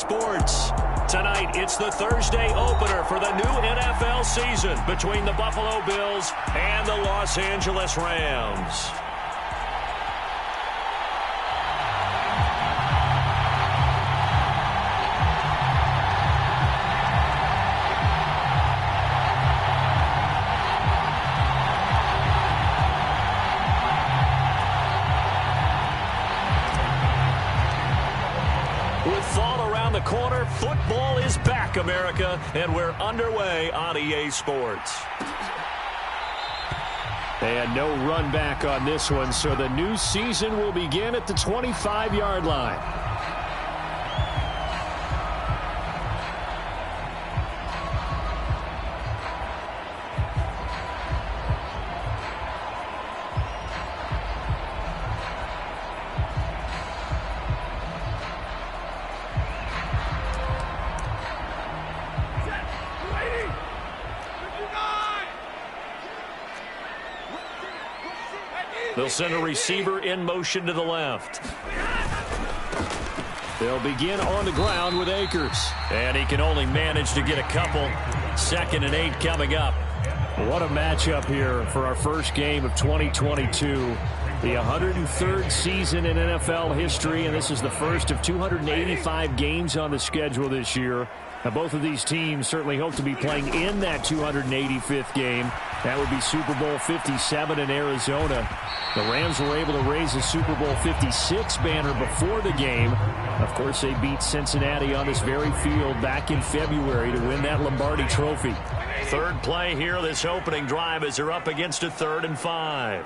Sports. Tonight, it's the Thursday opener for the new NFL season between the Buffalo Bills and the Los Angeles Rams. The corner, football is back, America, and we're underway on EA Sports. And no run back on this one, so the new season will begin at the 25-yard line. They'll send a receiver in motion to the left. They'll begin on the ground with Akers. And he can only manage to get a couple. 2nd and 8 coming up. What a matchup here for our first game of 2022. The 103rd season in NFL history, and this is the first of 285 games on the schedule this year. Now, both of these teams certainly hope to be playing in that 285th game. That would be Super Bowl 57 in Arizona. The Rams were able to raise a Super Bowl 56 banner before the game. Of course, they beat Cincinnati on this very field back in February to win that Lombardi Trophy. Third play here, this opening drive, as they're up against a 3rd and 5.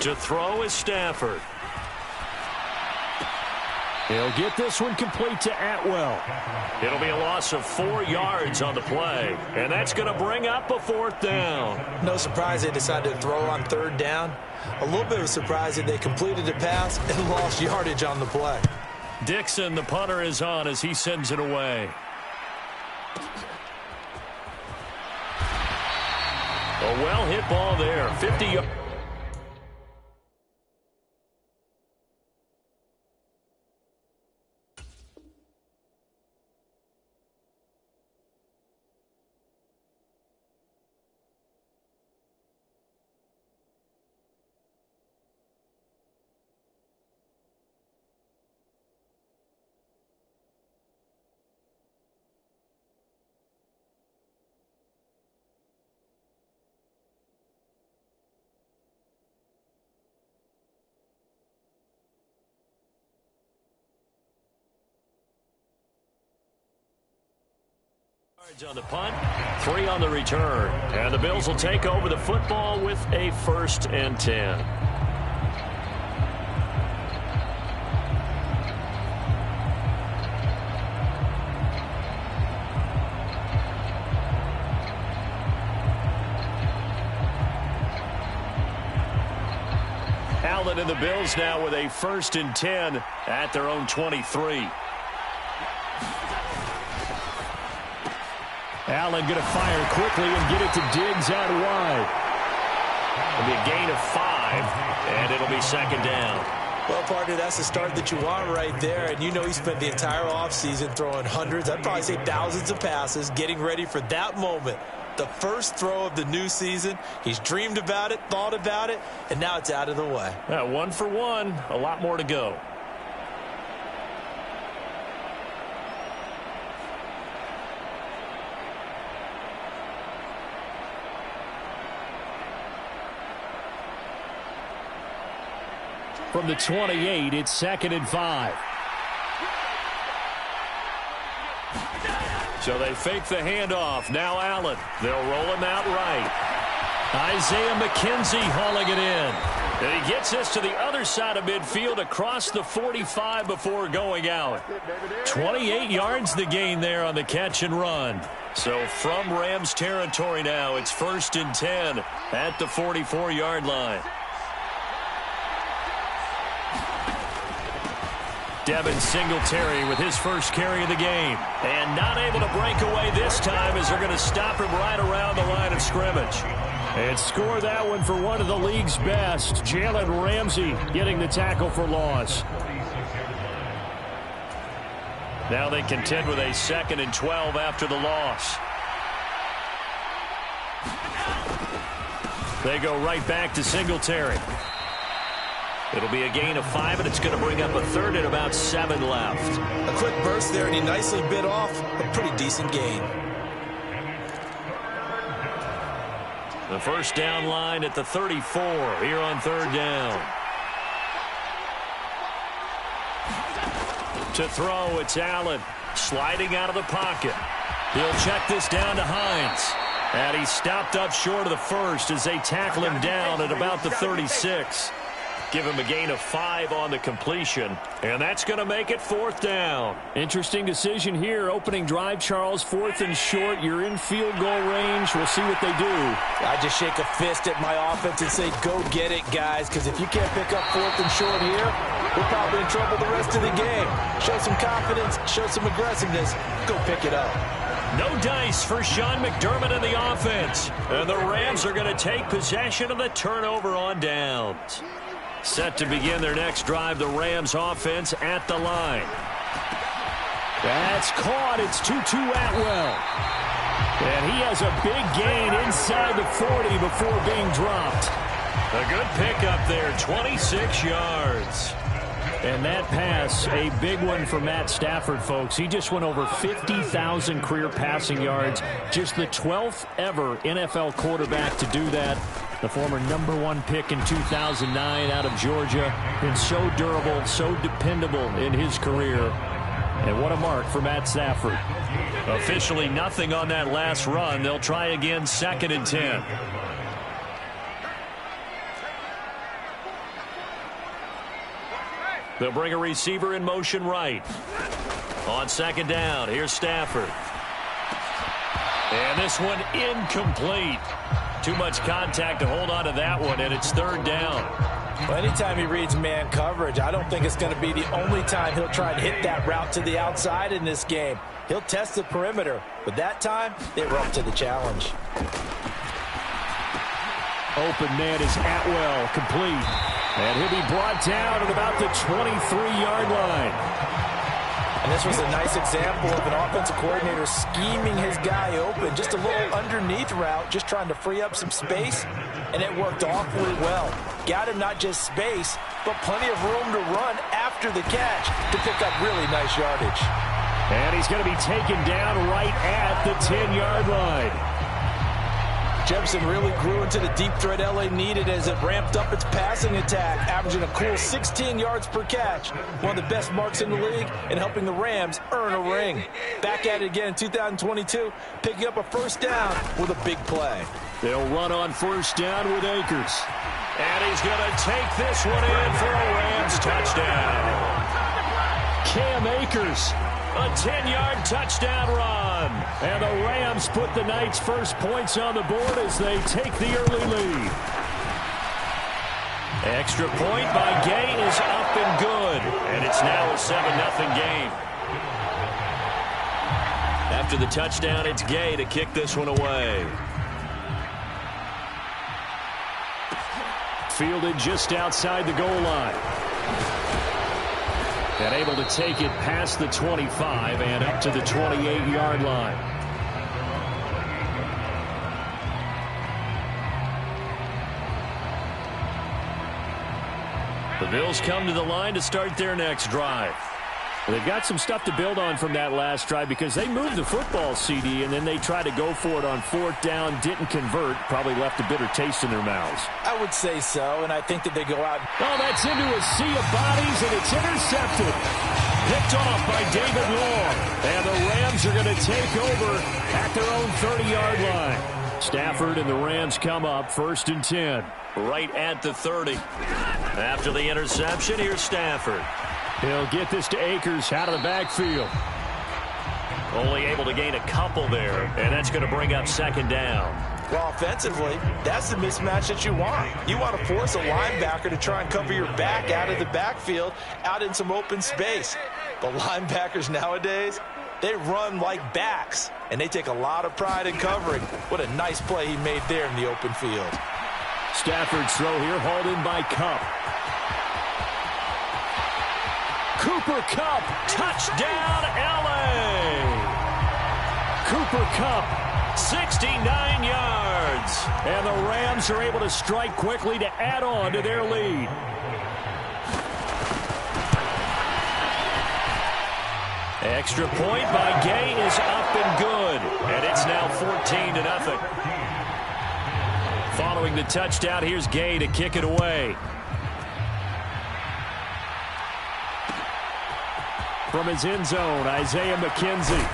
To throw is Stafford. He'll get this one complete to Atwell. It'll be a loss of 4 yards on the play, and that's going to bring up a 4th down. No surprise they decided to throw on 3rd down. A little bit of a surprise that they completed the pass and lost yardage on the play. Dixon, the punter, is on as he sends it away. A well-hit ball there, 50 yards. On the punt, 3 on the return, and the Bills will take over the football with a 1st and 10. Allen and the Bills now with a 1st and 10 at their own 23. Allen going to fire quickly and get it to Diggs out wide. It'll be a gain of 5, and it'll be 2nd down. Well, partner, that's the start that you want right there. And you know he spent the entire offseason throwing hundreds, I'd probably say thousands of passes, getting ready for that moment. The first throw of the new season. He's dreamed about it, thought about it, and now it's out of the way. 1 for 1, a lot more to go. From the 28, it's 2nd and 5. So they fake the handoff. Now Allen. They'll roll him out right. Isaiah McKenzie hauling it in. And he gets this to the other side of midfield across the 45 before going out. 28 yards the gain there on the catch and run. So from Rams territory now, it's 1st and 10 at the 44-yard line. Devin Singletary with his first carry of the game. And not able to break away this time as they're going to stop him right around the line of scrimmage. And score that one for one of the league's best. Jalen Ramsey getting the tackle for loss. Now they contend with a 2nd and 12 after the loss. They go right back to Singletary. It'll be a gain of 5, and it's going to bring up a 3rd and about 7 left. A quick burst there, and he nicely bit off a pretty decent gain. The first down line at the 34 here on 3rd down. To throw, it's Allen sliding out of the pocket. He'll check this down to Hines. And he stopped up short of the first as they tackle him down at about the 36. Give him a gain of 5 on the completion, and that's going to make it 4th down. Interesting decision here. Opening drive, Charles, 4th and short. You're in field goal range. We'll see what they do. I just shake a fist at my offense and say, go get it, guys, because if you can't pick up 4th and short here, we're probably in trouble the rest of the game. Show some confidence, show some aggressiveness, go pick it up. No dice for Sean McDermott in the offense. And the Rams are going to take possession of the turnover on downs. Set to begin their next drive, the Rams offense at the line. That's caught. It's Tutu Atwell. And he has a big gain inside the 40 before being dropped. A good pickup there, 26 yards. And that pass, a big one for Matt Stafford, folks. He just went over 50,000 career passing yards. Just the 12th ever NFL quarterback to do that. The former #1 pick in 2009 out of Georgia. Been so durable, so dependable in his career. And what a mark for Matt Stafford. Officially nothing on that last run. They'll try again, 2nd and 10. They'll bring a receiver in motion right. On 2nd down, here's Stafford. And this one incomplete. Too much contact to hold on to that one, and it's 3rd down. Well, anytime he reads man coverage, I don't think it's going to be the only time he'll try and hit that route to the outside in this game. He'll test the perimeter, but that time, they were up to the challenge. Open man is Atwell, complete. And he'll be brought down at about the 23-yard line. And this was a nice example of an offensive coordinator scheming his guy open. Just a little underneath route, just trying to free up some space, and it worked awfully well. Got him not just space, but plenty of room to run after the catch to pick up really nice yardage. And he's going to be taken down right at the 10-yard line. Jefferson really grew into the deep threat LA needed as it ramped up its passing attack, averaging a cool 16 yards per catch. One of the best marks in the league and helping the Rams earn a ring. Back at it again in 2022, picking up a 1st down with a big play. They'll run on 1st down with Akers. And he's going to take this one in for a Rams touchdown. Cam Akers. A 10-yard touchdown run. And the Rams put the night's first points on the board as they take the early lead. Extra point by Gay is up and good. And it's now a 7-0 game. After the touchdown, it's Gay to kick this one away. Fielded just outside the goal line. And able to take it past the 25 and up to the 28-yard line. The Bills come to the line to start their next drive. They've got some stuff to build on from that last drive because they moved the football, CD, and then they tried to go for it on 4th down, didn't convert, probably left a bitter taste in their mouths. I would say so, and I think that they go out. Oh, that's into a sea of bodies, and it's intercepted. Picked off by David Long. And the Rams are going to take over at their own 30-yard line. Stafford and the Rams come up 1st and 10. Right at the 30. After the interception, here's Stafford. He'll get this to Akers out of the backfield. Only able to gain a couple there, and that's going to bring up 2nd down. Well, offensively, that's the mismatch that you want. You want to force a linebacker to try and cover your back out of the backfield, out in some open space. But linebackers nowadays, They run like backs, and they take a lot of pride in covering. What a nice play he made there in the open field. Stafford's throw here hauled in by Kupp. Cooper Kupp, touchdown LA! Cooper Kupp, 69 yards. And the Rams are able to strike quickly to add on to their lead. Extra point by Gay is up and good. And it's now 14-0. Following the touchdown, here's Gay to kick it away. From his end zone, Isaiah McKenzie.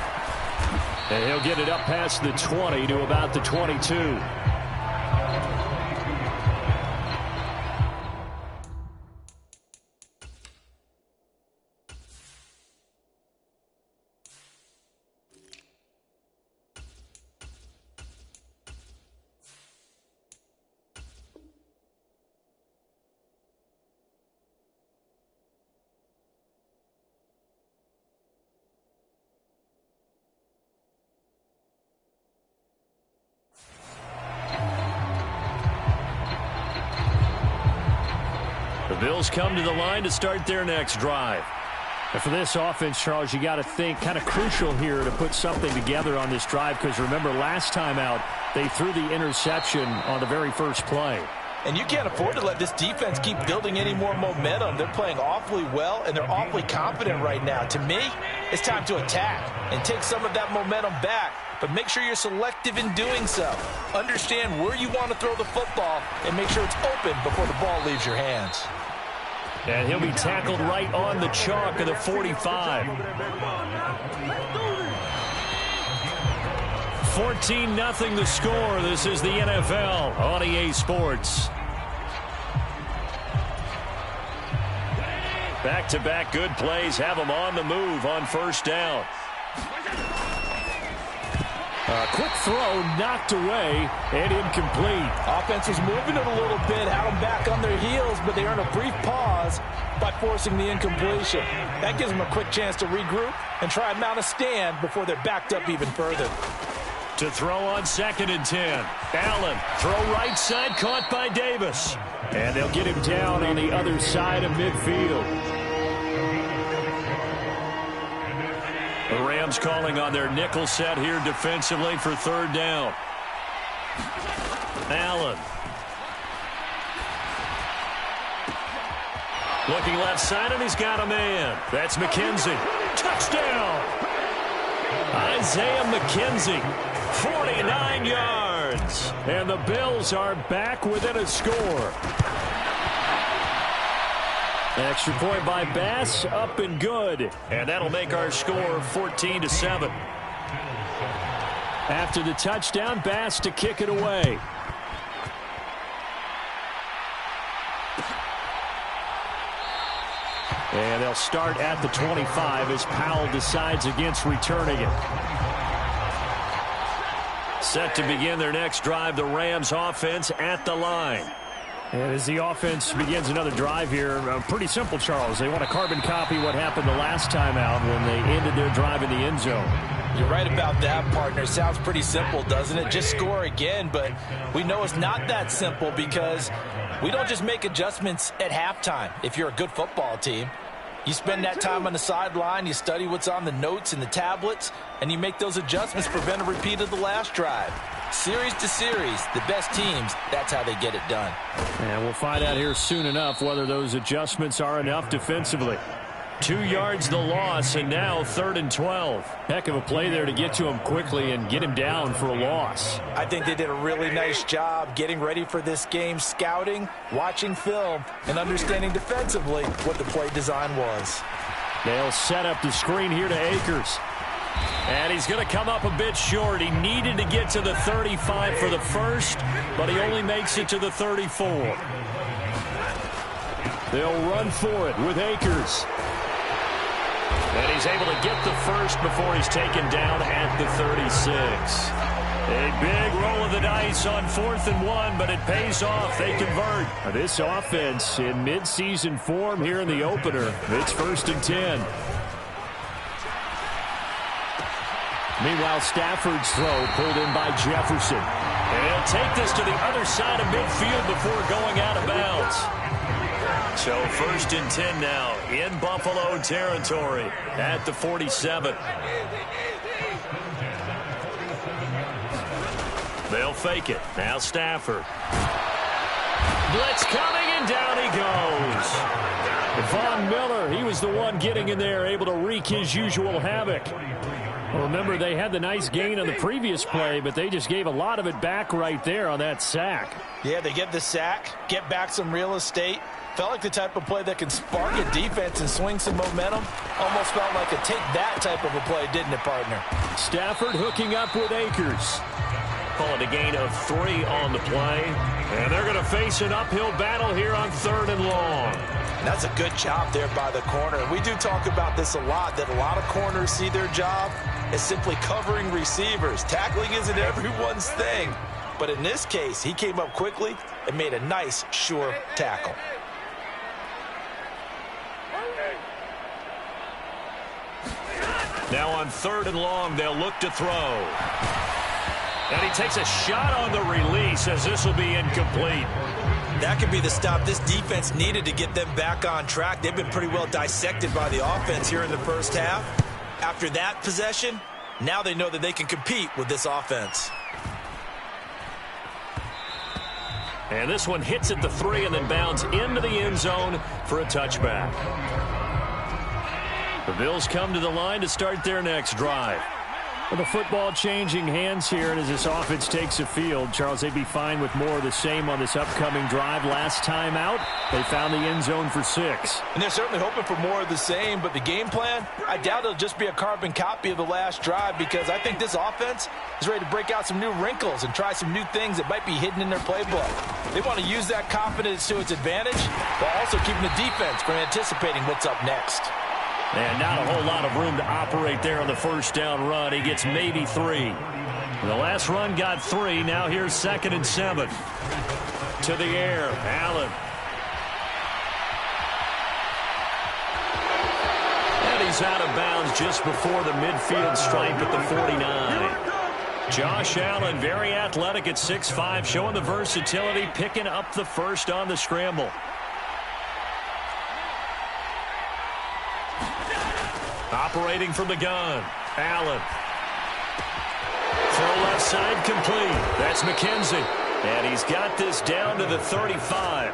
And he'll get it up past the 20 to about the 22. The Bills come to the line to start their next drive. And for this offense, Charles, you got to think kind of crucial here to put something together on this drive, because remember last time out they threw the interception on the very first play. And you can't afford to let this defense keep building any more momentum. They're playing awfully well, and they're awfully confident right now. To me, it's time to attack and take some of that momentum back, but make sure you're selective in doing so. Understand where you want to throw the football and make sure it's open before the ball leaves your hands. And he'll be tackled right on the chalk of the 45. 14-0 the score. This is the NFL on EA Sports. Back-to-back good plays have them on the move on first down. A quick throw knocked away and incomplete. Offense was moving it a little bit, had them back on their heels, but they earned a brief pause by forcing the incompletion. That gives them a quick chance to regroup and try and mount a stand before they're backed up even further. To throw on 2nd and 10. Allen, throw right side, caught by Davis. And they'll get him down on the other side of midfield. The Rams calling on their nickel set here defensively for 3rd down. Allen. Looking left side, and he's got a man. That's McKenzie. Touchdown! Isaiah McKenzie, 49 yards. And the Bills are back within a score. Extra point by Bass, up and good. And that'll make our score 14-7. After the touchdown, Bass to kick it away. And they'll start at the 25 as Powell decides against returning it. Set to begin their next drive, the Rams offense at the line. And as the offense begins another drive here, pretty simple, Charles. They want to carbon copy what happened the last time out when they ended their drive in the end zone. You're right about that, partner. Sounds pretty simple, doesn't it? Just score again, but we know it's not that simple because we don't just make adjustments at halftime. If you're a good football team, you spend that time on the sideline, you study what's on the notes and the tablets, and you make those adjustments to prevent a repeat of the last drive. Series to series, the best teams, that's how they get it done. And we'll find out here soon enough whether those adjustments are enough defensively. 2 yards the loss, and now 3rd and 12. Heck of a play there to get to him quickly and get him down for a loss. I think they did a really nice job getting ready for this game, scouting, watching film, and understanding defensively what the play design was. They'll set up the screen here to Akers. And he's going to come up a bit short. He needed to get to the 35 for the first, but he only makes it to the 34. They'll run for it with Akers. And he's able to get the first before he's taken down at the 36. A big roll of the dice on 4th and 1, but it pays off. They convert. This offense in midseason form here in the opener. It's 1st and 10. Meanwhile, Stafford's throw pulled in by Jefferson. And he'll take this to the other side of midfield before going out of bounds. So 1st and 10 now in Buffalo territory at the 47. They'll fake it. Now Stafford. Blitz coming, and down he goes. Von Miller, he was the one getting in there, able to wreak his usual havoc. Well, remember, they had the nice gain on the previous play, but they just gave a lot of it back right there on that sack. Yeah, they get the sack, get back some real estate. Felt like the type of play that can spark a defense and swing some momentum. Almost felt like a take that type of a play, didn't it, partner? Stafford hooking up with Akers. Call it a gain of 3 on the play. And they're going to face an uphill battle here on 3rd and long. That's a good job there by the corner. We do talk about this a lot, that a lot of corners see their job as simply covering receivers. Tackling isn't everyone's thing. But in this case, he came up quickly and made a nice, sure tackle. Now on 3rd and long, they'll look to throw. And he takes a shot on the release as this will be incomplete. That could be the stop this defense needed to get them back on track. They've been pretty well dissected by the offense here in the first half. After that possession, now they know that they can compete with this offense. And this one hits at the 3 and then bounds into the end zone for a touchback. The Bills come to the line to start their next drive. With the football changing hands here, and as this offense takes the field, Charles, they'd be fine with more of the same on this upcoming drive. Last time out, they found the end zone for 6. And they're certainly hoping for more of the same, but the game plan, I doubt it'll just be a carbon copy of the last drive, because I think this offense is ready to break out some new wrinkles and try some new things that might be hidden in their playbook. They want to use that confidence to its advantage, while also keeping the defense from anticipating what's up next. And not a whole lot of room to operate there on the first down run. He gets maybe 3. The last run got 3. Now here's 2nd and 7. To the air. Allen. And he's out of bounds just before the midfield stripe at the 49. Josh Allen, very athletic at 6'5", showing the versatility, picking up the first on the scramble. Operating from the gun. Allen. Throw left side complete. That's McKenzie. And he's got this down to the 35.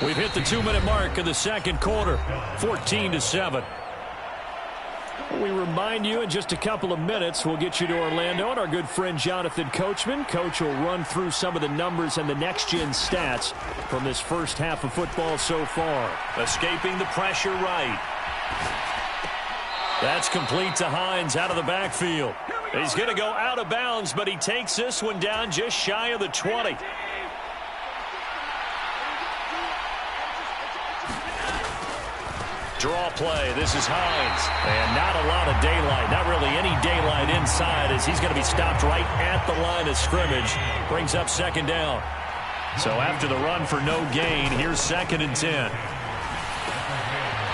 We've hit the 2-minute mark of the second quarter. 14-7. We remind you in just a couple of minutes, we'll get you to Orlando and our good friend Jonathan Coachman. Coach will run through some of the numbers and the next-gen stats from this first half of football so far. Escaping the pressure right. That's complete to Hines out of the backfield. He's going to go out of bounds, but he takes this one down just shy of the 20. Draw play. This is Hines. And not a lot of daylight. Not really any daylight inside as he's going to be stopped right at the line of scrimmage. Brings up 2nd down. So after the run for no gain, here's 2nd and 10.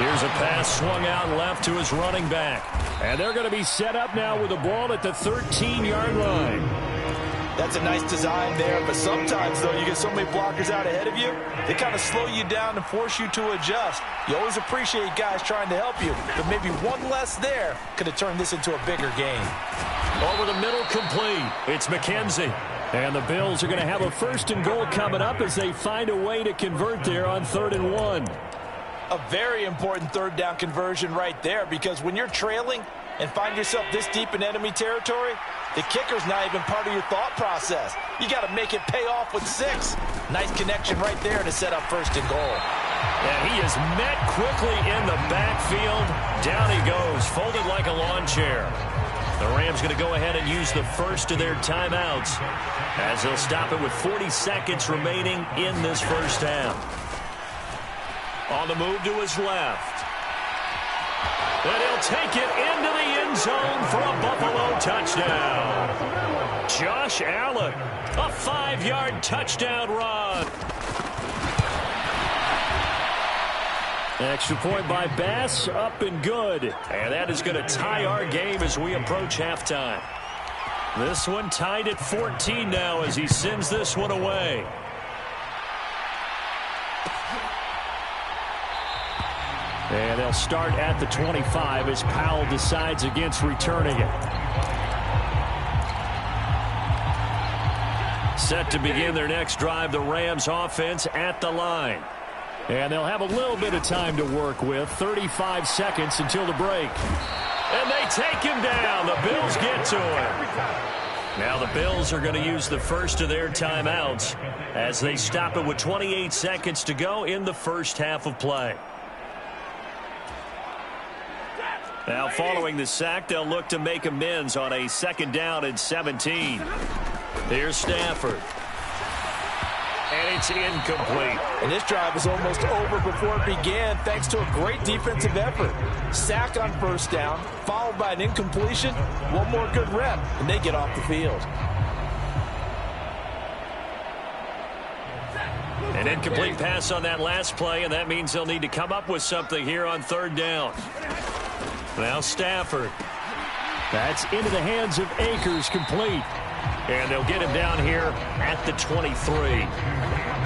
Here's a pass swung out left to his running back. And they're going to be set up now with the ball at the 13-yard line. That's a nice design there, but sometimes, though, you get so many blockers out ahead of you, they kind of slow you down and force you to adjust. You always appreciate guys trying to help you, but maybe one less there could have turned this into a bigger game. Over the middle, complete. It's McKenzie. And the Bills are going to have a 1st and goal coming up as they find a way to convert there on 3rd and 1. A very important 3rd down conversion right there, because when you're trailing and find yourself this deep in enemy territory, the kicker's not even part of your thought process. You got to make it pay off with 6. Nice connection right there to set up 1st and goal. And he is met quickly in the backfield. Down he goes, folded like a lawn chair. The Rams going to go ahead and use the first of their timeouts as they'll stop it with 40 seconds remaining in this first half. On the move to his left. And he'll take it into the end zone for a Buffalo touchdown. Josh Allen, a 5-yard touchdown run. Extra point by Bass, up and good. And that is going to tie our game as we approach halftime. This one tied at 14 now as he sends this one away. And they'll start at the 25 as Powell decides against returning it. Set to begin their next drive, the Rams offense at the line. And they'll have a little bit of time to work with, 35 seconds until the break. And they take him down. The Bills get to him. Now the Bills are going to use the first of their timeouts as they stop it with 28 seconds to go in the first half of play. Now following the sack, they'll look to make amends on a 2nd down and 17. Here's Stafford. And it's incomplete. And this drive was almost over before it began thanks to a great defensive effort. Sack on 1st down, followed by an incompletion. One more good rep, and they get off the field. An incomplete pass on that last play, and that means they'll need to come up with something here on 3rd down. Now Stafford. That's into the hands of Akers, complete. And they'll get him down here at the 23.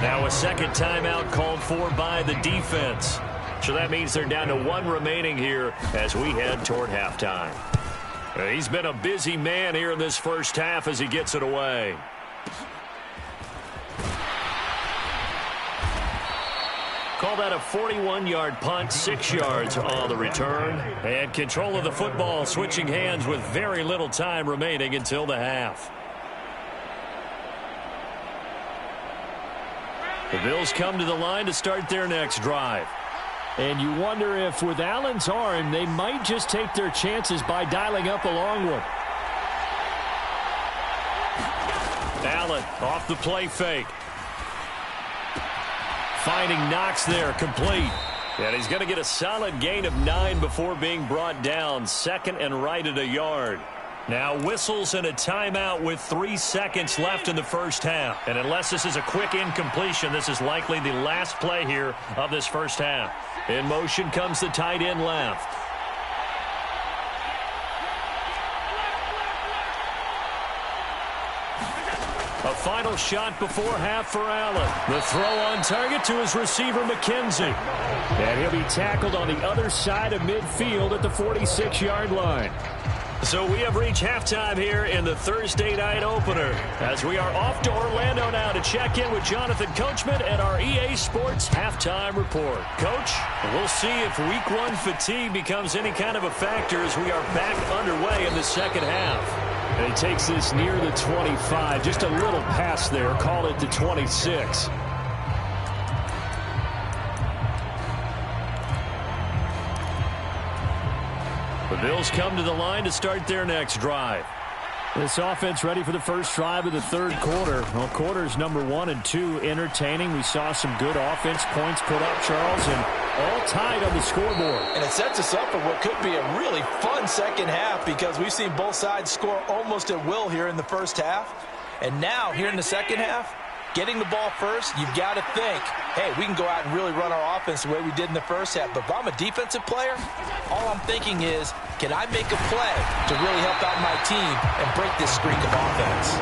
Now a 2nd timeout called for by the defense. So that means they're down to 1 remaining here as we head toward halftime. He's been a busy man here in this first half as he gets it away. Call that a 41-yard punt, 6 yards on the return. And control of the football switching hands with very little time remaining until the half. The Bills come to the line to start their next drive. And you wonder if with Allen's arm, they might just take their chances by dialing up a long one. Allen off the play fake. Finding Knox there, complete. And he's going to get a solid gain of 9 before being brought down. 2nd and right at a yard. Now whistles and a timeout with 3 seconds left in the first half. And unless this is a quick incompletion, this is likely the last play here of this first half. In motion comes the tight end left. A final shot before half for Allen. The throw on target to his receiver, McKenzie. And he'll be tackled on the other side of midfield at the 46-yard line. So we have reached halftime here in the Thursday night opener as we are off to Orlando now to check in with Jonathan Coachman and our EA Sports halftime report. Coach, we'll see if week 1 fatigue becomes any kind of a factor as we are back underway in the second half. And he takes this near the 25, just a little past there, call it the 26. The Bills come to the line to start their next drive. This offense ready for the first drive of the 3rd quarter. Well, quarters number 1 and 2 entertaining. We saw some good offense points put up, Charles, and all tied on the scoreboard. And it sets us up for what could be a really fun second half because we've seen both sides score almost at will here in the first half. And now, here in the second half, getting the ball first, you've got to think, hey, we can go out and really run our offense the way we did in the first half. But if I'm a defensive player, all I'm thinking is, can I make a play to really help out my team and break this streak of offense?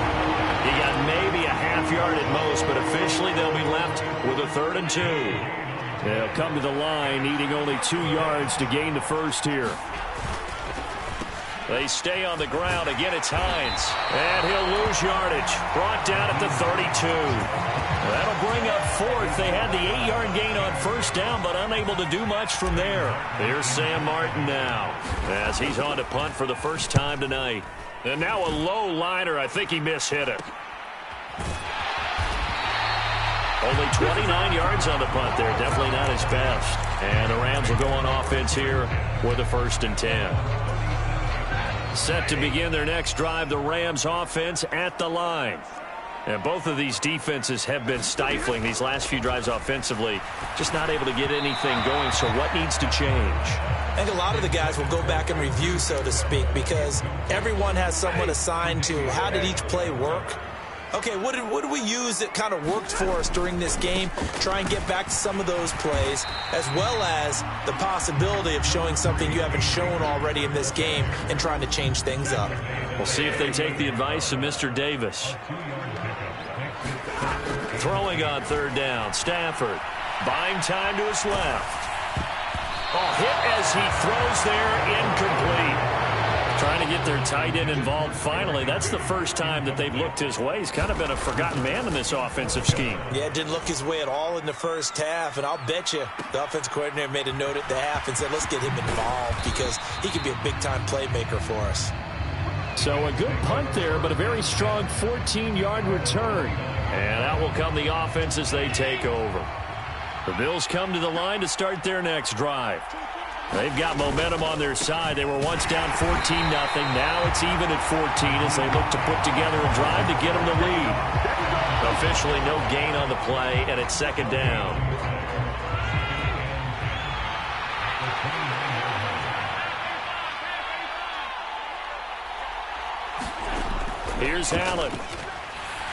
He got maybe a half yard at most, but officially they'll be left with a 3rd and 2. They'll come to the line, needing only 2 yards to gain the first here. They stay on the ground. Again, it's Hines. And he'll lose yardage. Brought down at the 32. That'll bring up 4th. They had the 8-yard gain on 1st down, but unable to do much from there. Here's Sam Martin now as he's on to punt for the first time tonight. And now a low liner. I think he mishit it. Only 29 yards on the punt there. Definitely not his best. And the Rams will go on offense here with a 1st and 10. Set to begin their next drive, the Rams offense at the line. And both of these defenses have been stifling these last few drives offensively. Just not able to get anything going, so what needs to change? I think a lot of the guys will go back and review, so to speak, because everyone has someone assigned to how did each play work. Okay, what did we use that kind of worked for us during this game? Try and get back to some of those plays, as well as the possibility of showing something you haven't shown already in this game and trying to change things up. We'll see if they take the advice of Mr. Davis. Throwing on third down, Stafford. Buying time to his left. Oh, hit as he throws there, incomplete. Trying to get their tight end involved finally. That's the first time that they've looked his way. He's kind of been a forgotten man in this offensive scheme. Yeah, didn't look his way at all in the first half, and I'll bet you the offensive coordinator made a note at the half and said, let's get him involved because he could be a big-time playmaker for us. So a good punt there, but a very strong 14-yard return. And out will come the offense as they take over. The Bills come to the line to start their next drive. They've got momentum on their side. They were once down 14-0. Now it's even at 14 as they look to put together a drive to get them the lead. Officially no gain on the play, and it's second down. Here's Allen.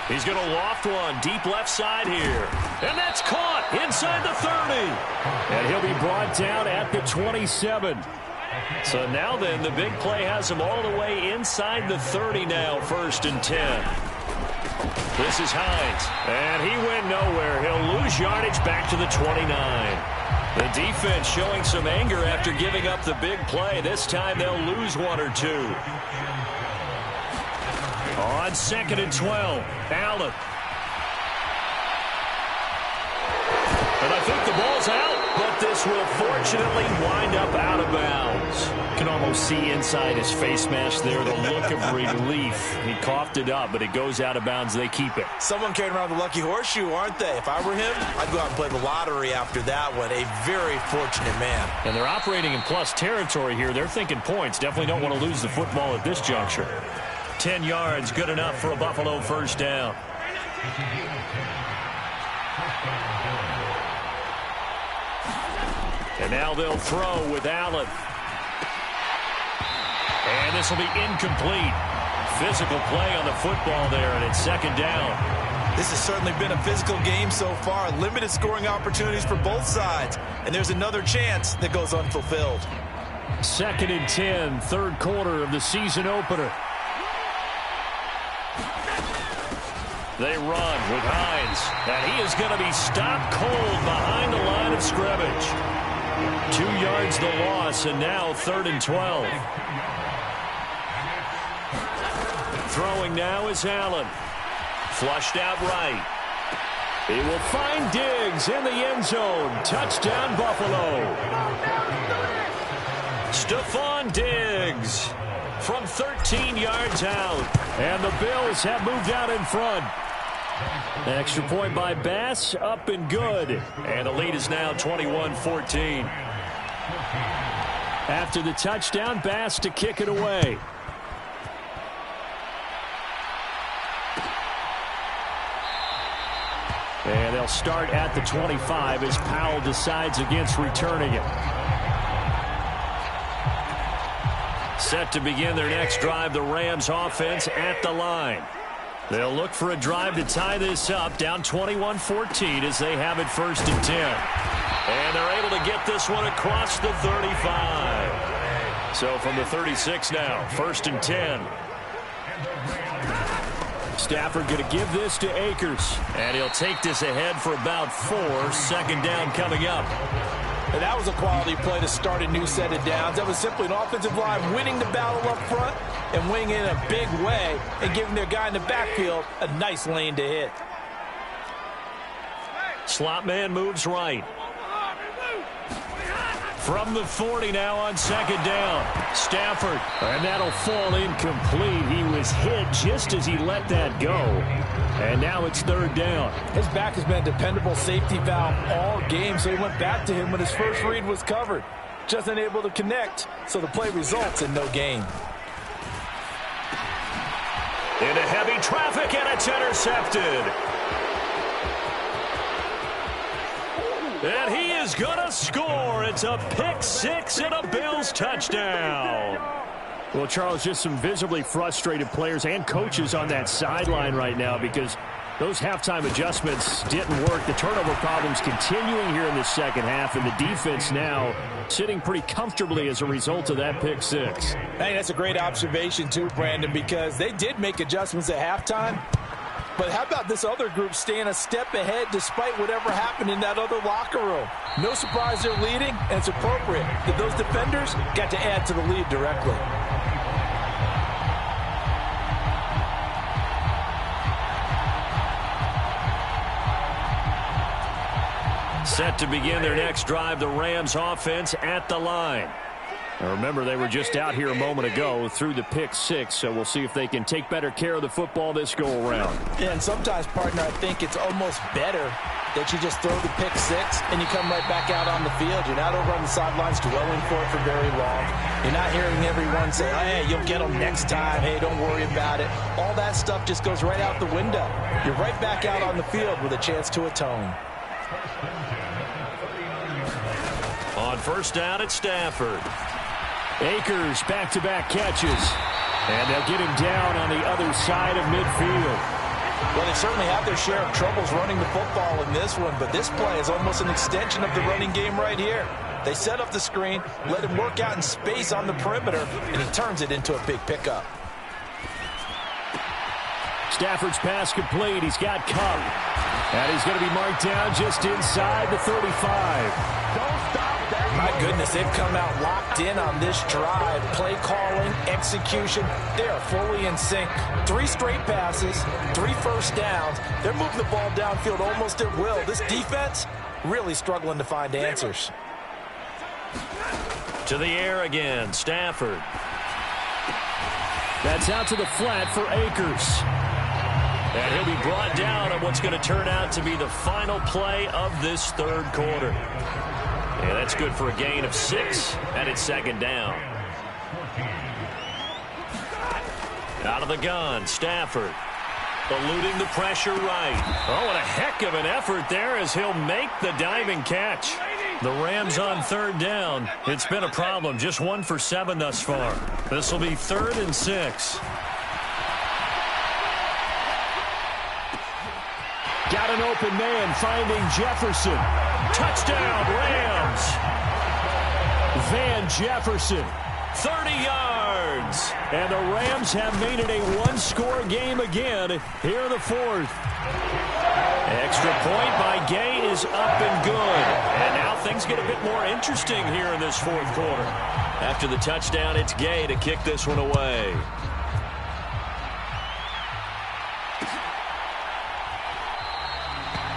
He's going to loft one deep left side here. And that's caught inside the 30. And he'll be brought down at the 27. So now then, the big play has him all the way inside the 30 now, 1st and 10. This is Hines. And he went nowhere. He'll lose yardage back to the 29. The defense showing some anger after giving up the big play. This time they'll lose 1 or 2. On 2nd and 12, Allen. And I think the ball's out, but this will fortunately wind up out of bounds. You can almost see inside his face mask there the look of relief. He coughed it up, but it goes out of bounds. They keep it. Someone carrying around the lucky horseshoe, aren't they? If I were him, I'd go out and play the lottery after that one. A very fortunate man. And they're operating in plus territory here. They're thinking points. Definitely don't want to lose the football at this juncture. 10 yards, good enough for a Buffalo first down. And now they'll throw with Allen. And this will be incomplete. Physical play on the football there, and it's second down. This has certainly been a physical game so far. Limited scoring opportunities for both sides. And there's another chance that goes unfulfilled. 2nd and 10, third quarter of the season opener. They run with Hines, and he is going to be stopped cold behind the line of scrimmage. 2 yards the loss, and now 3rd and 12. Throwing now is Allen. Flushed out right. He will find Diggs in the end zone. Touchdown, Buffalo. Stephon Diggs from 13 yards out. And the Bills have moved out in front. Extra point by Bass, up and good. And the lead is now 21-14. After the touchdown, Bass to kick it away. And they'll start at the 25 as Powell decides against returning it. Set to begin their next drive, the Rams offense at the line. They'll look for a drive to tie this up, down 21-14 as they have it 1st and 10. And they're able to get this one across the 35. So from the 36 now, 1st and 10. Stafford going to give this to Akers. And he'll take this ahead for about 4. 2nd down coming up. And that was a quality play to start a new set of downs. That was simply an offensive line winning the battle up front and winning in a big way and giving their guy in the backfield a nice lane to hit. Slot man moves right. From the 40 now on 2nd down. Stafford. And that'll fall incomplete. He was hit just as he let that go. And now it's 3rd down. His back has been a dependable safety valve all game, so he went back to him when his first read was covered. Just unable to connect, so the play results in no gain. Into heavy traffic, and it's intercepted. And he is going to score. It's a pick 6 and a Bills touchdown. Well, Charles, just some visibly frustrated players and coaches on that sideline right now because those halftime adjustments didn't work. The turnover problems continuing here in the second half, and the defense now sitting pretty comfortably as a result of that pick six. Hey, that's a great observation too, Brandon, because they did make adjustments at halftime. But how about this other group staying a step ahead despite whatever happened in that other locker room? No surprise they're leading, and it's appropriate that those defenders got to add to the lead directly. Set to begin their next drive, the Rams offense at the line. Now remember, they were just out here a moment ago through the pick six, so we'll see if they can take better care of the football this go-around. Yeah, and sometimes, partner, I think it's almost better that you just throw the pick six and you come right back out on the field. You're not over on the sidelines dwelling for it for very long. You're not hearing everyone say, hey, you'll get them next time. Hey, don't worry about it. All that stuff just goes right out the window. You're right back out on the field with a chance to atone. On first down, it's Stafford. Akers back-to-back catches. And they'll get him down on the other side of midfield. Well, they certainly have their share of troubles running the football in this one, but this play is almost an extension of the running game right here. They set up the screen, let him work out in space on the perimeter, and he turns it into a big pickup. Stafford's pass complete. He's got Cup. And he's going to be marked down just inside the 35. Don't stop that. My goodness, they've come out locked in on this drive. Play calling, execution, they are fully in sync. 3 straight passes, 3 first downs. They're moving the ball downfield almost at will. This defense really struggling to find answers. To the air again, Stafford. That's out to the flat for Akers. And he'll be brought down on what's going to turn out to be the final play of this third quarter. And that's good for a gain of 6, and it's second down. Out of the gun, Stafford. Eluding the pressure right. Oh, and a heck of an effort there as he'll make the diving catch. The Rams on third down. It's been a problem. Just 1 for 7 thus far. This will be 3rd and 6. Got an open man finding Jefferson. Touchdown, Rams. Van Jefferson. 30 yards. And the Rams have made it a 1-score game again here in the 4th. Extra point by Gay is up and good. And now things get a bit more interesting here in this 4th quarter. After the touchdown, it's Gay to kick this one away.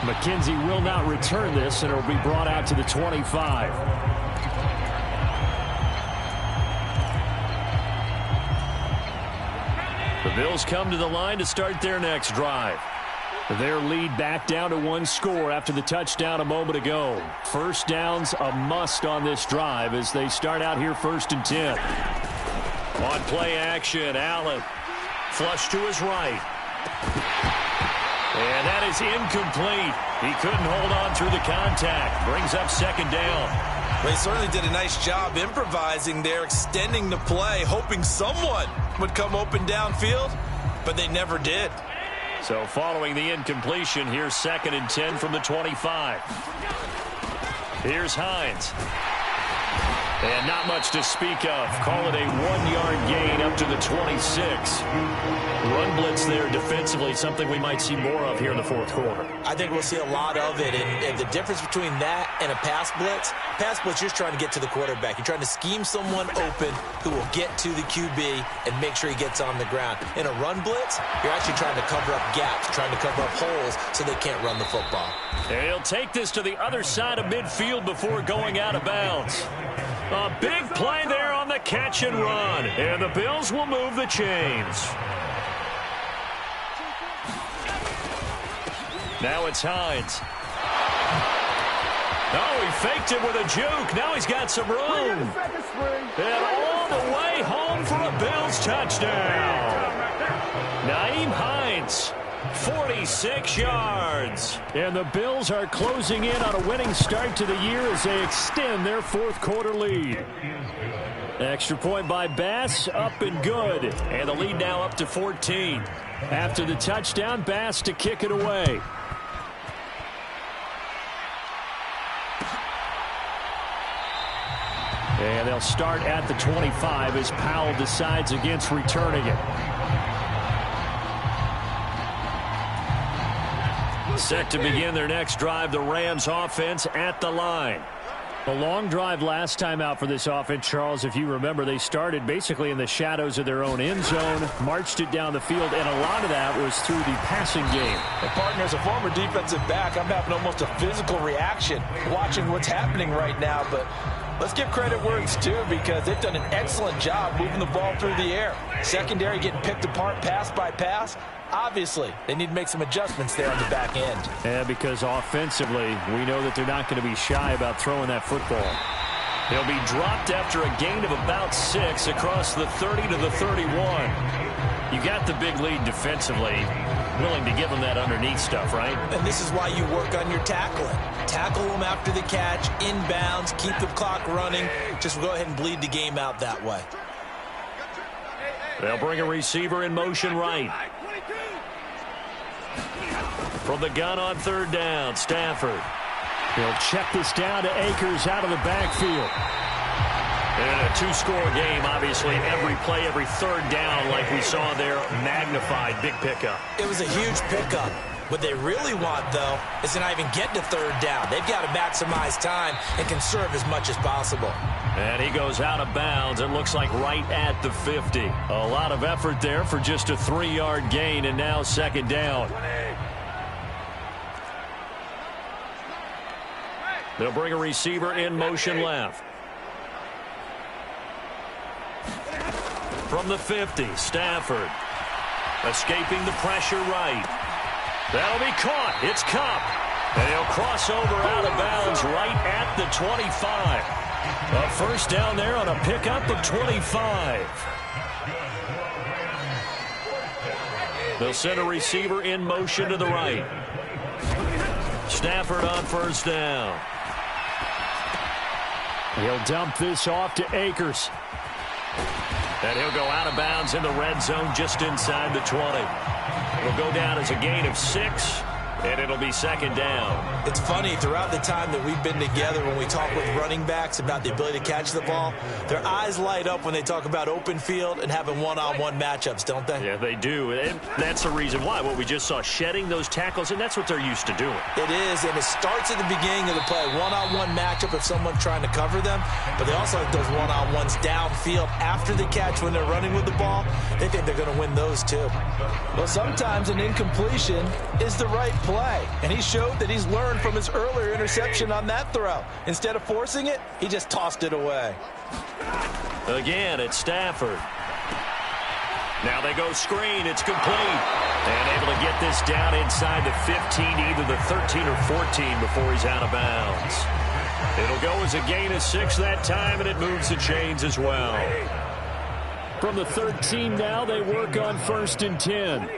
McKenzie will not return this, and it will be brought out to the 25. The Bills come to the line to start their next drive. Their lead back down to 1 score after the touchdown a moment ago. First down's a must on this drive as they start out here 1st and 10. On play action, Allen. Flush to his right. And that is incomplete. He couldn't hold on through the contact. Brings up second down. Well, he certainly did a nice job improvising there, extending the play, hoping someone would come open downfield, but they never did. So following the incompletion, here's 2nd and 10 from the 25. Here's Hines. And not much to speak of. Call it a 1-yard gain up to the 26. Run blitz there defensively, something we might see more of here in the 4th quarter. I think we'll see a lot of it. And the difference between that and a pass blitz, you're just trying to get to the quarterback. You're trying to scheme someone open who will get to the QB and make sure he gets on the ground. In a run blitz, you're actually trying to cover up gaps, trying to cover up holes so they can't run the football. And he'll take this to the other side of midfield before going out of bounds. A big play there on the catch and run. And the Bills will move the chains. Now it's Hines. Oh, he faked it with a juke. Now he's got some room. And all the way home for a Bills touchdown. Nyheim Hines 46 yards. And the Bills are closing in on a winning start to the year as they extend their fourth quarter lead. Extra point by Bass, up and good. And the lead now up to 14. After the touchdown, Bass to kick it away. And they'll start at the 25 as Powell decides against returning it. Set to begin their next drive, the Rams offense at the line. A long drive last time out for this offense, Charles. If you remember, they started basically in the shadows of their own end zone, marched it down the field, and a lot of that was through the passing game. And partner, as a former defensive back, I'm having almost a physical reaction watching what's happening right now. But let's give credit where it's due, because they've done an excellent job moving the ball through the air. Secondary getting picked apart pass by pass. Obviously, they need to make some adjustments there on the back end. Yeah, because offensively, we know that they're not going to be shy about throwing that football. He'll be dropped after a gain of about 6 across the 30 to the 31. You got the big lead defensively, willing to give them that underneath stuff, right? And this is why you work on your tackling. Tackle them after the catch, inbounds, keep the clock running. Just go ahead and bleed the game out that way. They'll bring a receiver in motion right. From the gun on third down, Stafford. He'll check this down to Akers out of the backfield. And a two-score game, obviously, every play, every third down, like we saw there, magnified, big pickup. It was a huge pickup. What they really want, though, is to not even get to third down. They've got to maximize time and conserve as much as possible. And he goes out of bounds. It looks like right at the 50. A lot of effort there for just a 3-yard gain, and now second down. They'll bring a receiver in motion left. From the 50, Stafford. Escaping the pressure right. That'll be caught. It's Kupp. And he'll cross over out of bounds right at the 25. A first down there on a pickup of 25. They'll send a receiver in motion to the right. Stafford on first down. He'll dump this off to Akers. And he'll go out of bounds in the red zone just inside the 20. It'll go down as a gain of 6, and it'll be second down. It's funny, throughout the time that we've been together, when we talk with running backs about the ability to catch the ball, their eyes light up when they talk about open field and having one-on-one matchups, don't they? Yeah, they do. And that's the reason why. What we just saw, shedding those tackles, and that's what they're used to doing. It is, and it starts at the beginning of the play. One-on-one matchup if someone's trying to cover them, but they also like those one-on-ones downfield after the catch when they're running with the ball. They think they're going to win those too. Well, sometimes an incompletion is the right play, and he showed that he's learned from his earlier interception on that throw. Instead of forcing it, he just tossed it away. Again, it's Stafford. Now they go screen. It's complete. And able to get this down inside the 15, either the 13 or 14 before he's out of bounds. It'll go as a gain of 6 that time, and it moves the chains as well. From the 13 now, they work on 1st and 10.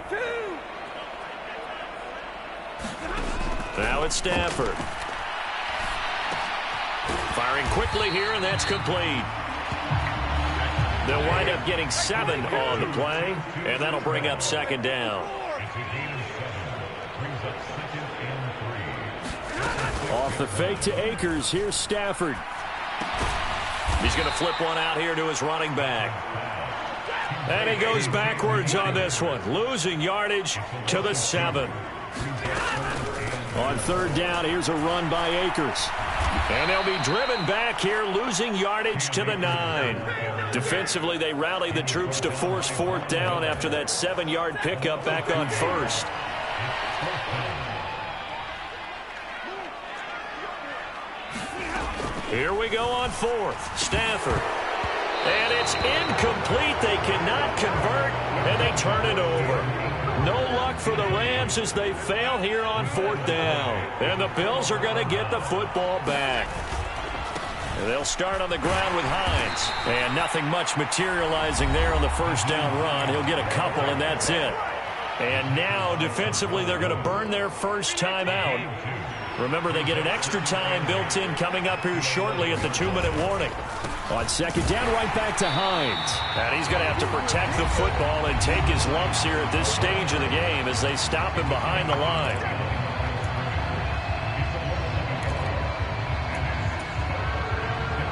Now it's Stafford. Firing quickly here, and that's complete. They'll wind up getting 7 on the play, and that'll bring up second down. Off the fake to Akers. Here's Stafford. He's going to flip one out here to his running back. And he goes backwards on this one, losing yardage to the 7. On third down, here's a run by Akers. And they'll be driven back here, losing yardage to the 9. Defensively, they rally the troops to force fourth down after that 7-yard pickup back on first. Here we go on fourth. Stafford. And it's incomplete. They cannot convert, and they turn it over. No luck for the Rams as they fail here on fourth down. And the Bills are going to get the football back. And they'll start on the ground with Hines. And nothing much materializing there on the first down run. He'll get a couple, and that's it. And now, defensively, they're going to burn their first time out. Remember, they get an extra time built in coming up here shortly at the 2-minute warning. On second down, right back to Hines. And he's going to have to protect the football and take his lumps here at this stage of the game as they stop him behind the line.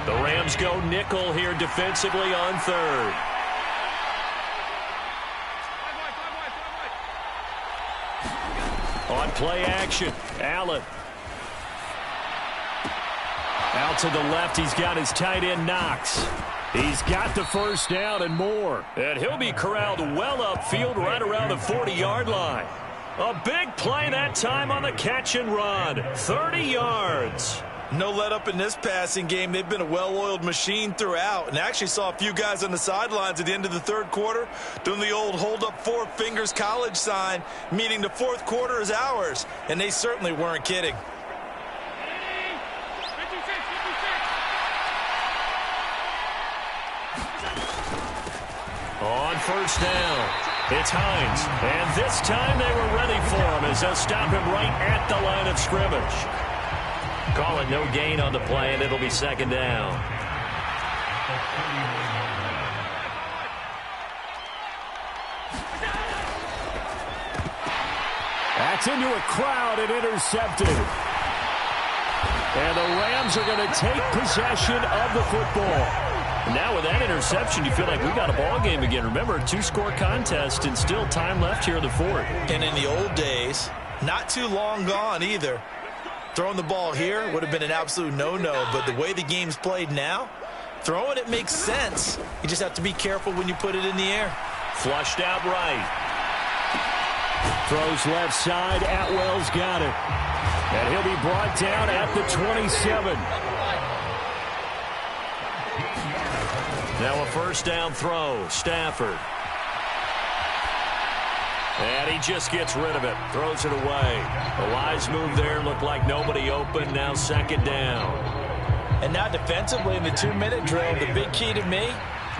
The Rams go nickel here defensively on third. On play action, Allen. Out to the left, he's got his tight end, Knox. He's got the first down and more. And he'll be corralled well upfield right around the 40-yard line. A big play that time on the catch and run. 30 yards. No let up in this passing game. They've been a well-oiled machine throughout. And actually saw a few guys on the sidelines at the end of the third quarter doing the old hold up 4 fingers college sign, meaning the fourth quarter is ours. And they certainly weren't kidding. On first down, it's Hines. And this time they were ready for him as they'll stop him right at the line of scrimmage. Call it no gain on the play, and it'll be second down. That's into a crowd and intercepted. And the Rams are going to take possession of the football. Now with that interception, you feel like we got a ball game again. Remember, a 2-score contest and still time left here in the fourth. And in the old days, not too long gone either. Throwing the ball here would have been an absolute no-no, but the way the game's played now, throwing it makes sense. You just have to be careful when you put it in the air. Flushed out right. Throws left side. Atwell's got it. And he'll be brought down at the 27. Now a first down throw. Stafford. And he just gets rid of it. Throws it away. A wise move there. Looked like nobody open. Now second down. And now defensively in the 2-minute drill, the big key to me,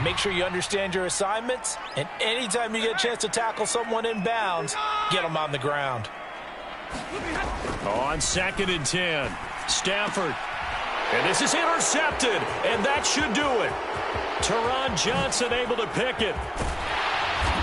make sure you understand your assignments. And anytime you get a chance to tackle someone in bounds, get them on the ground. On second and 10. Stafford. And this is intercepted. And that should do it. Teron Johnson able to pick it.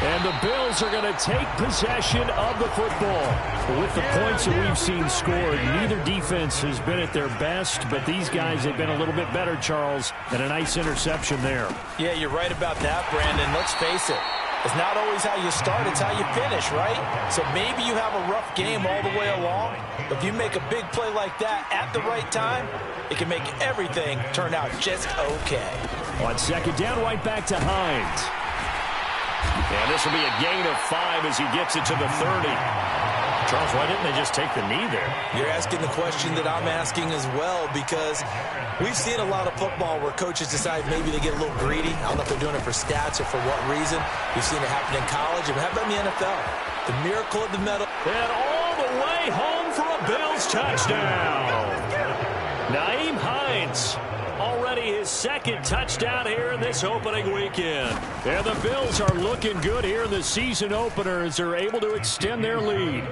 And the Bills are going to take possession of the football. With the points that we've seen scored, neither defense has been at their best, but these guys have been a little bit better, Charles, and a nice interception there. Yeah, you're right about that, Brandon. Let's face it. It's not always how you start, it's how you finish, right? So maybe you have a rough game all the way along, but if you make a big play like that at the right time, it can make everything turn out just okay. On second down, right back to Hines. And this will be a gain of 5 as he gets it to the 30. Charles, why didn't they just take the knee there? You're asking the question that I'm asking as well, because we've seen a lot of football where coaches decide maybe they get a little greedy. I don't know if they're doing it for stats or for what reason. We've seen it happen in college. And how about in the NFL? The miracle of the medal. And all the way home for a Bills touchdown. Nyheim Hines. Already his second touchdown here in this opening weekend. And the Bills are looking good here in the season opener as they're able to extend their lead.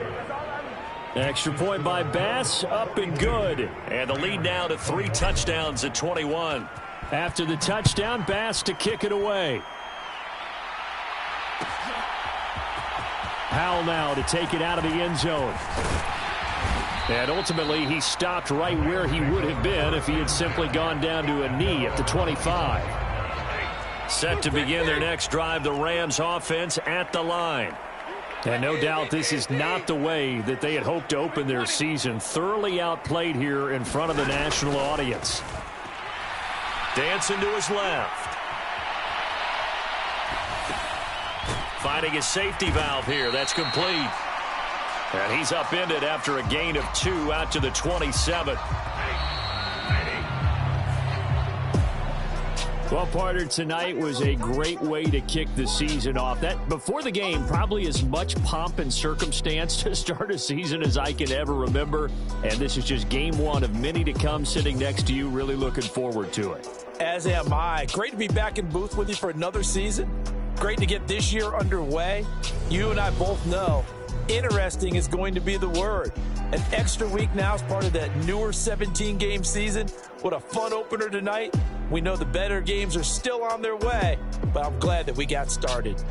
Extra point by Bass, up and good. And the lead now to 3 touchdowns at 21. After the touchdown, Bass to kick it away. Howell now to take it out of the end zone. And ultimately, he stopped right where he would have been if he had simply gone down to a knee at the 25. Set to begin their next drive, the Rams offense at the line. And no doubt this is not the way that they had hoped to open their season. Thoroughly outplayed here in front of the national audience. Dancing to his left. Finding his safety valve here. That's complete. And he's upended after a gain of 2 out to the 27. Well, partner, tonight was a great way to kick the season off. That before the game, probably as much pomp and circumstance to start a season as I can ever remember. And this is just game 1 of many to come sitting next to you. Really looking forward to it. As am I. Great to be back in booth with you for another season. Great to get this year underway. You and I both know interesting is going to be the word. An extra week now is part of that newer 17-game season. What a fun opener tonight. We know the better games are still on their way, but I'm glad that we got started.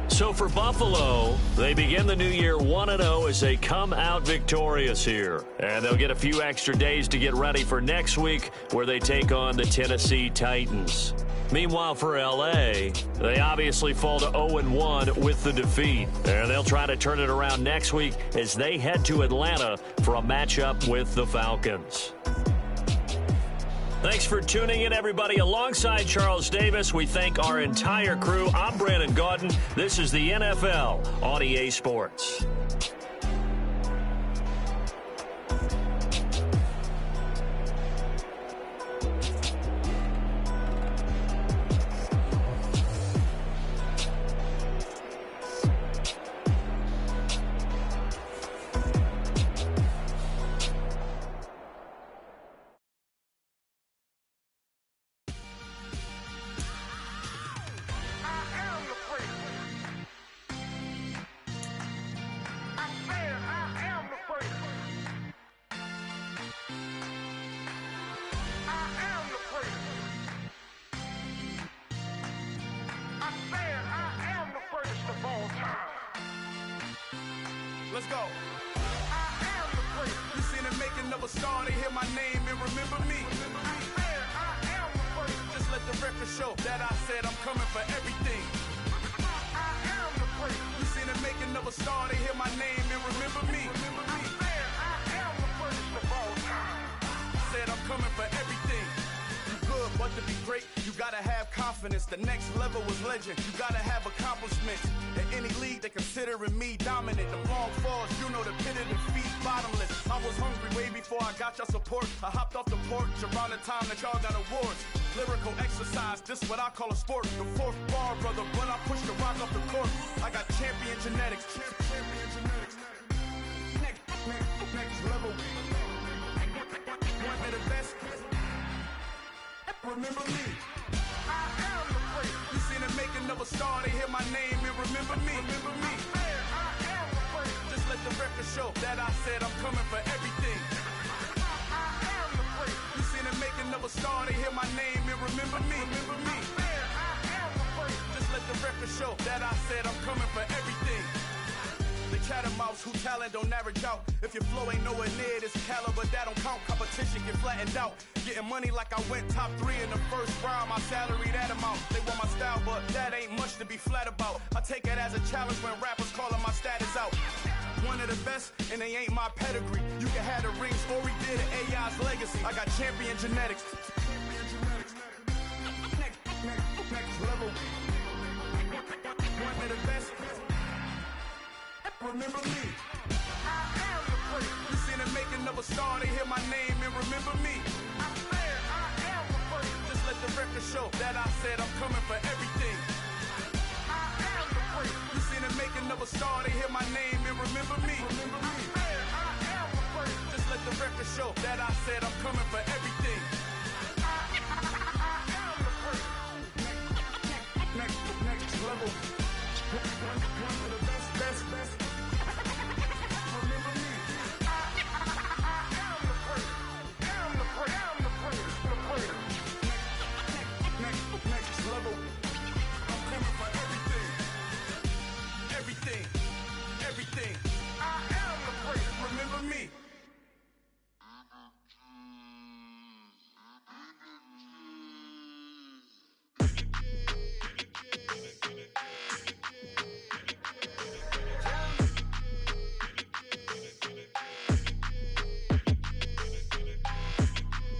So for Buffalo, they begin the new year 1-0 as they come out victorious here. And they'll get a few extra days to get ready for next week where they take on the Tennessee Titans. Meanwhile, for L.A., they obviously fall to 0-1 with the defeat. And they'll try to turn it around next week as they head to Atlanta for a matchup with the Falcons. Thanks for tuning in, everybody. Alongside Charles Davis, we thank our entire crew. I'm Brandon Gaudin. This is the NFL on EA Sports. Let's go. I am the great. You seen the making of a star, they hear my name and remember me. I am the great. Just let the record show that I said I'm coming for everything. I am the great. You seen the making of a star, they hear my name and remember me. I am the greatest of all time. Said I'm coming for everything. You good, but to be great, you gotta have confidence. The next level was legend. You gotta have accomplishments. In any league, they considering me dominant. The long falls, you know the pit of defeat, bottomless. I was hungry way before I got your support. I hopped off the porch around the time that y'all got awards. Lyrical exercise, this what I call a sport. The fourth bar, brother, when I push the rock off the court. I got champion genetics. Champion genetics. Next level. One of the best. Remember me. I am the great. You seen the making of a star, they hear my name and remember me. Remember me. I am the great. Just let the record show that I said I'm coming for everything. I am the great. You seen the making of a star, they hear my name and remember me. Remember me. I am the great. Just let the record show that I said I'm coming for everything. The chattermouths who talent don't average out. If your flow ain't nowhere near this caliber, that don't count. Competition get flattened out. Getting money like I went top 3 in the first round. My salary that amount. They want my style, but that ain't much to be flat about. I take it as a challenge when rappers calling my status out. One of the best, and they ain't my pedigree. You can have the rings, or we did it, AI's legacy. I got champion genetics. Next level. One of the best. Remember me. I am the great. You seen the making of a star, they hear my name and remember me. I am the great. Just let the record show that I said I'm coming for everything. I am the great. You seen the making of a star, they hear my name and remember me. Remember me. I am the great. Just let the record show that I said I'm coming for everything. I am the great. Next level. One of the best. Everything. I am the great. Remember me.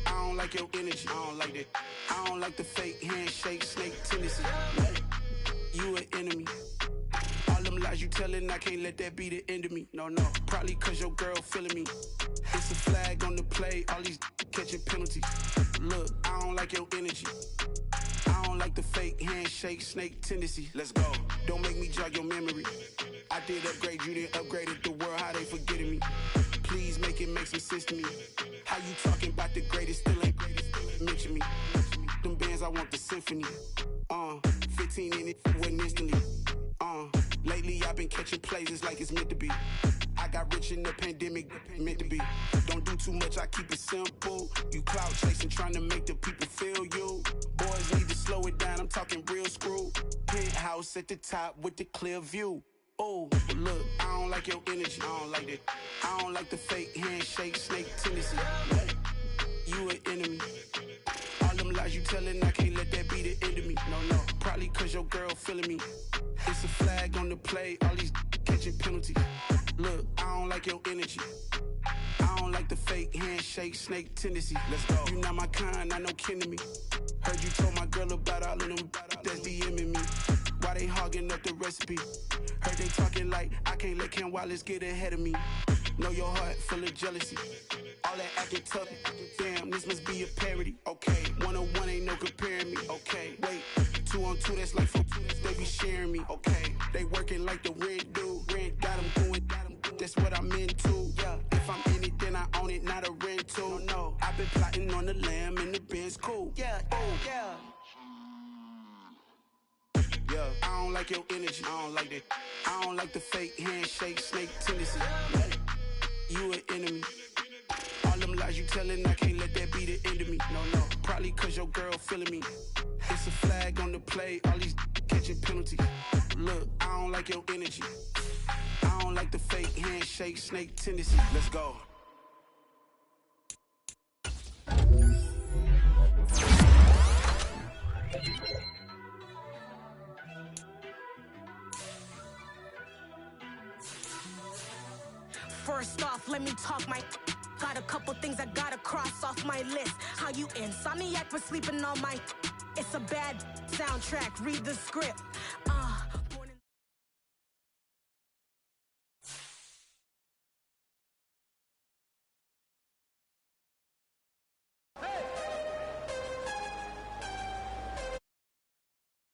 I don't like your energy. I don't like that. I don't like the fake handshake, snake tendency. You an enemy. All them lies you telling, I can't let that be the end of me. No. Probably cause your girl feeling me. It's a flag on the play, all these catching penalties. Look, I don't like your energy. I don't like the fake handshake, snake tendency. Let's go. Don't make me jog your memory. I did upgrade, you didn't upgrade it. The world, how they forgetting me. Please make some sense to me. How you talking about the greatest, still ain't greatest, mention me. them bands, I want the symphony. 15 in it, went instantly. Lately I've been catching plays, it's like it's meant to be. I got rich in the pandemic, meant to be. Don't do too much, I keep it simple. You clout chasing, trying to make the people feel you. Boys need to slow it down, I'm talking real screw. Penthouse at the top with the clear view. Oh, look, I don't like your energy, I don't like that. I don't like the fake handshake, snake tendency. You an enemy. All them lies you telling, I can't let that be the end of me. No, probably cause your girl feeling me. It's a flag on the play, all these catching penalties. Look, I don't like your energy. I don't like the fake handshake, snake tendency. Let's go. You not my kind, I know kin to me. Heard you told my girl about all of them that's DMing me. Why they hogging up the recipe? Heard they talking like I can't let Ken Wallace get ahead of me. Know your heart full of jealousy. All that acting tough, damn, this must be a parody. Okay, 101 ain't no comparing me. Okay, wait, 2 on 2, that's like 4, they be sharing me. Okay, they working like the rent dude. Rent got them going, that's what I'm into. Yeah, if I'm in it, then I own it, not a rental. No, I've been plotting on the lamb and the Benz cool. Yeah, oh, yeah. Yeah, I don't like your energy, I don't like that. I don't like the fake handshake, snake tendency. You an enemy. All them lies you telling, I can't let that be the end of me. No, probably cause your girl feeling me. It's a flag on the play, all these catching penalties. Look, I don't like your energy. I don't like the fake handshake, snake tendency. Let's go. First off, let me talk my... Got a couple things I gotta cross off my list. How you insomniac for sleeping on my... It's a bad soundtrack, read the script.